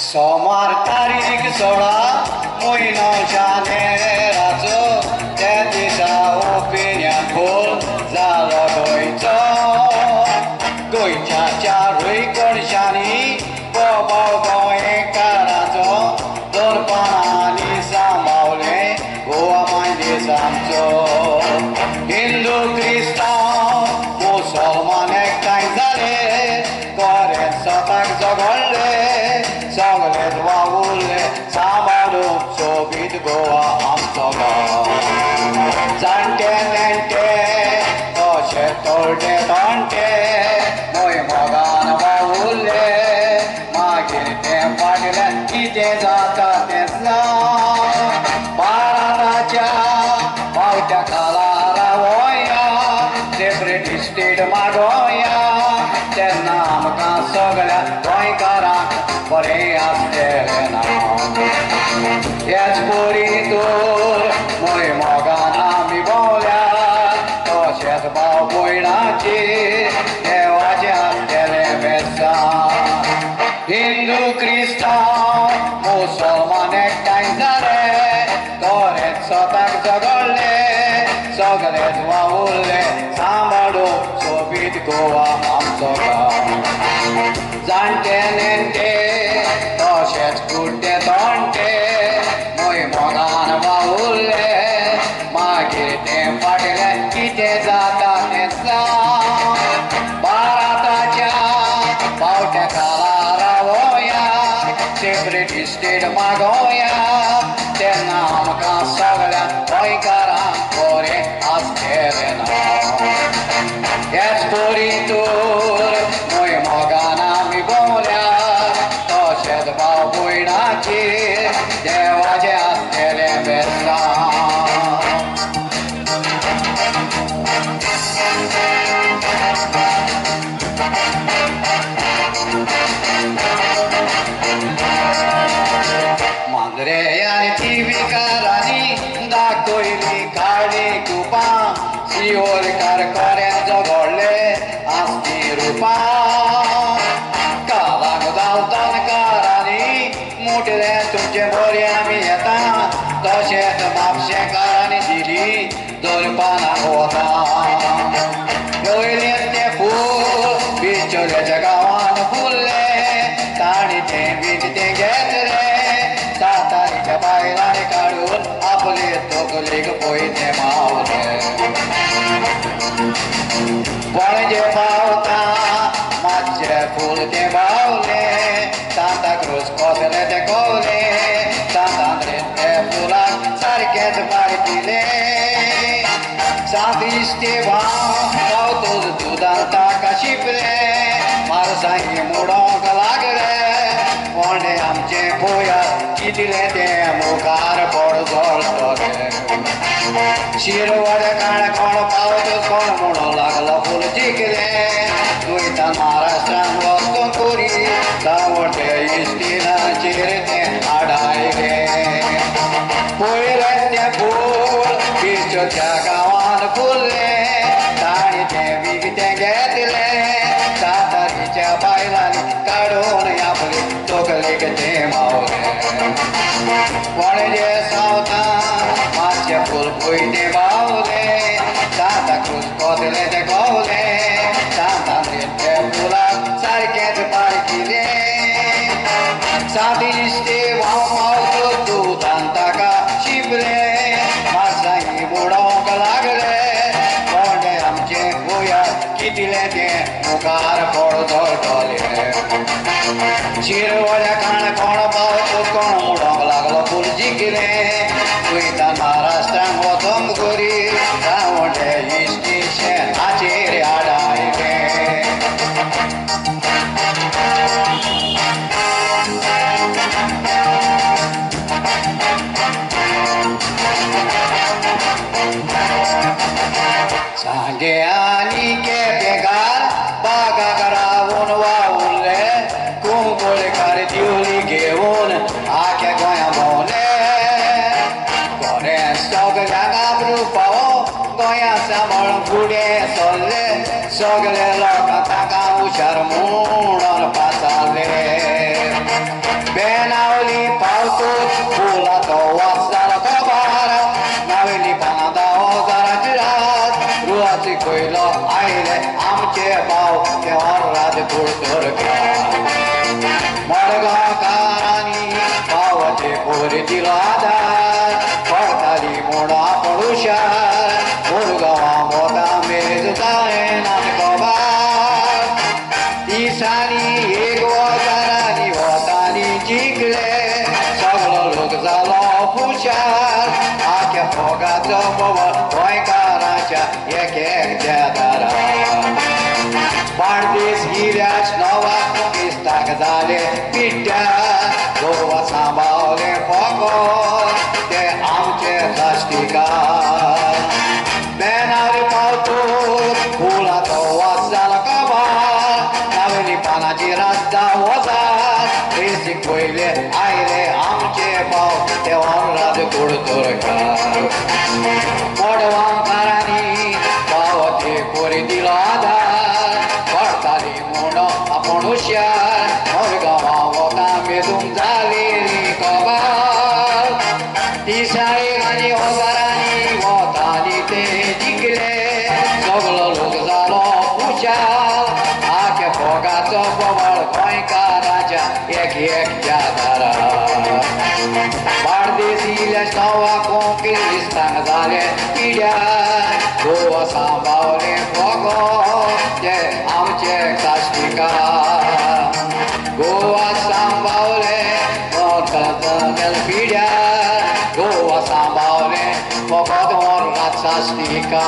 सोमार तारीख 16 म्हयनो जानेराचो त्या दिसा ओपिन्यान भोल जालो गोंयचो गोंयच्या चारूय कोणशांनी बोबाव गोंयकाराचो दोन पानांनी सांबावले गोवा मायदेस आमचो हिंदू क्रिस्तांव मुसलमान एकठांय जाले गोरे स्वताक झगडले सगळेच वावुरले सांबाळून सोबीत गोवा आमचो गांव जाणटे नेणटे अशे तरणे तणटे मोय मोगान वावुरले मागीर तें फाटल्यान कितें जाता तें जावं भारताच्या पावट्या काळार रावया सेपरेट स्टेट मागोया तेन्ना आमकां सगळ्या गोंयकारांक बरें आसलेलें ना हेच पोरीतूर मोय मोगान आमी भोंवल्यात तशेंच भाव भयणाचेर देवाचें आसलेलें बेसान हिंदू क्रिस्तांव मुसलमान एकठांय जाले गोरेच स्वताक झगडले सगळेच वावुरले सांबाळून सोबीत गोवा आमचो गांव जाणटे नेणटे तशेंच कुड्डे तणटे मोय मोगान वावुरले मागीर तें फाटल्यान कितें जाता तें जावं भारताच्या पावट्या काळार रावया सेपरेट स्टेट मागोया तेन्ना आमकां सगळ्यांक गोंयकारांक बरें आसलेलें ना हेच पोरीतूर मोय मोगान आमी भोंवल्यात तशेंच भाव भयणाचेर देवाचें आसलेलें बेसान मांद्रे आनी टिवीकारांनी दाखयली काळी कुपां शिवोरकार कोऱ्यान झगडले आस्ती रुपां कालाक जावतनकारांनी मुटले तुमचे बरे आमी येता तशेंच म्हापशेकारांनी दिली दोन पानां वतां वयलें तें फूल बिचोलेच्या गांवांत फुल्लें ताणी तें विकतें घेतलें सातारीच्या बायलांनी काडून आपले तकलेक पयलें मावलें पणजे पावता मातशें फूल तें बावलें सांता क्रूज कोसलें तें कोवलें सांतांद्रेन तें फुलाक सारकेंच बारकिलें सांत इस्तेभाव गांवतोच दुदान ताका शिंपलें मारसांगी मुडोंक लागले कोणे आमचें पळयात कितलें तें मुखार पड जळटलें शिरवड काणकोण पावत कोण म्हणूं लागलो फूल जिखलें वयता महाराष्ट्रान वचून करी सावड्डे इश्टिनाचेर तें आडायलें पयलें तें फूल बिचोच्या गांवांत फुल्लें ताणी तें विकतें घेतलें सातारीच्या बायलांनी काडून आपले तकलेक तें मावलें पणजे सावथान मातशें फूल पयलें बावलें सांता क्रूज कोसलें तें कोवलें सांतांद्रेन तें फुलाक सारकेंच बारकिलें सांत इस्तेभाव मावतो दुदान ताका शिंपलें मारसांगी मुडोंक लागले कोणे आमचें पळयात कितलें तें मुखार पड जळटलें शिरवड्या काणकोण पावतो कोण मुडोंक लागलो फूल जिखलें वयता महाराष्ट्रान वचोंक करी सावड्डे इस्टेशनाचेर आडायलें सांगे आनी केपेकार बागाक रावून वावुरले कुंकळकार दिवली घेवन आख्या गोंया भोंवले गोरे सगळ्यांक आबरू पावो गोंया सांबाळून फुडें सरले सगळे लोक ताका हुशार म्हणून पासारले Benauli pautot, pulato wassala kabara, naveli panada ozara jirat, ruachi koilo aile amche bau ke orrad kurturka. Marga karani bawate puri dilada, partali moda porusha, murga mota mezutare nat kobar. Isani ego zarani otani jikle, sablo log zalo pushar, ake foga zobovar, koi karacha ek jadara. Pardes girias nova conquista dale pita, goa sambale fogo, te amche zastika. Benari pautu, pula to wasala kabar, naveli panaji rasta wazar, resi koile aile amche pau, te orrad kurturkar. Modvam karani, pavate kori dilada, partali mono aponushar, morgava vota medum zaliri kabar. Tisai gani ozarani votani te jikle, soglo log zalo puchal, ake foga zobovar koi karaja ek jadara. Pardesiles nova conquistan dale pida, goa sambale fogo, je amche kastika. Goa sambale mortal pida, goa sambale fogo don ratsastika.